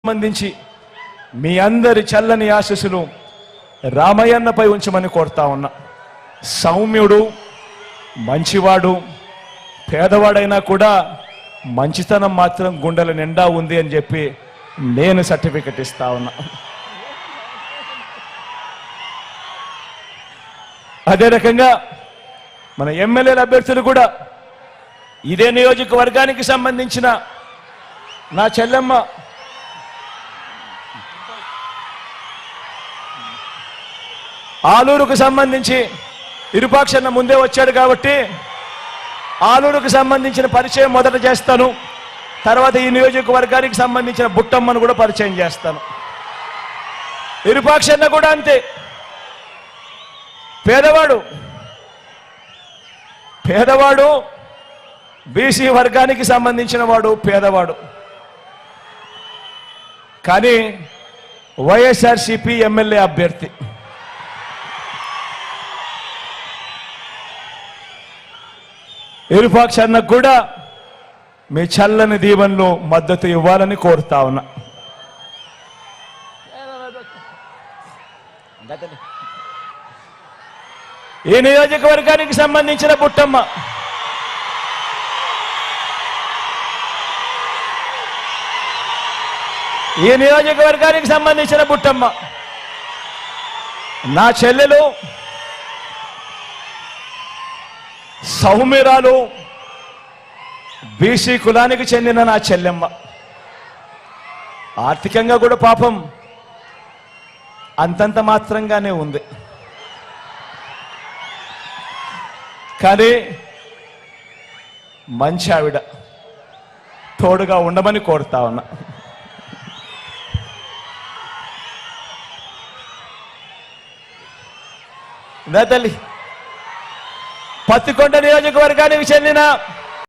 సంబంధించి మీ అందరి చల్లని ఆశీస్సులు రామయ్యన్నపై ఉంచమని కోరుతా ఉన్నా. సౌమ్యుడు, మంచివాడు, పేదవాడైనా కూడా మంచితనం మాత్రం గుండెల నిండా ఉంది అని చెప్పి నేను సర్టిఫికెట్ ఇస్తా ఉన్నా. అదే రకంగా మన ఎమ్మెల్యేల అభ్యర్థులు కూడా ఇదే నియోజకవర్గానికి సంబంధించిన నా చెల్లెమ్మ ఆలూరుకు సంబంధించి ఇరుపాక్షన్న ముందే వచ్చాడు కాబట్టి ఆలూరుకు సంబంధించిన పరిచయం మొదట చేస్తాను. తర్వాత ఈ నియోజకవర్గానికి సంబంధించిన బుట్టమ్మను కూడా పరిచయం చేస్తాను. ఇరుపాక్షన్న కూడా అంతే, పేదవాడు బీసీ వర్గానికి సంబంధించిన వాడు, పేదవాడు. కానీ వైఎస్ఆర్సీపీ ఎమ్మెల్యే అభ్యర్థి. ఇరుపాక్షన్నకు కూడా మీ చల్లని దీవెనలో మద్దతు ఇవ్వాలని కోరుతా ఉన్నా. ఈ నియోజకవర్గానికి సంబంధించిన బుట్టమ్మ నా చెల్లెలు, సౌమ్యురాలు, బీసీ కులానికి చెందిన నా చెల్లెమ్మ. ఆర్థికంగా కూడా పాపం అంతంత మాత్రంగానే ఉంది. కానీ మంచి ఆవిడ, తోడుగా ఉండమని కోరుతా ఉన్నా. నా తల్లి పత్తికొండ నియోజకవర్గానికి చెందిన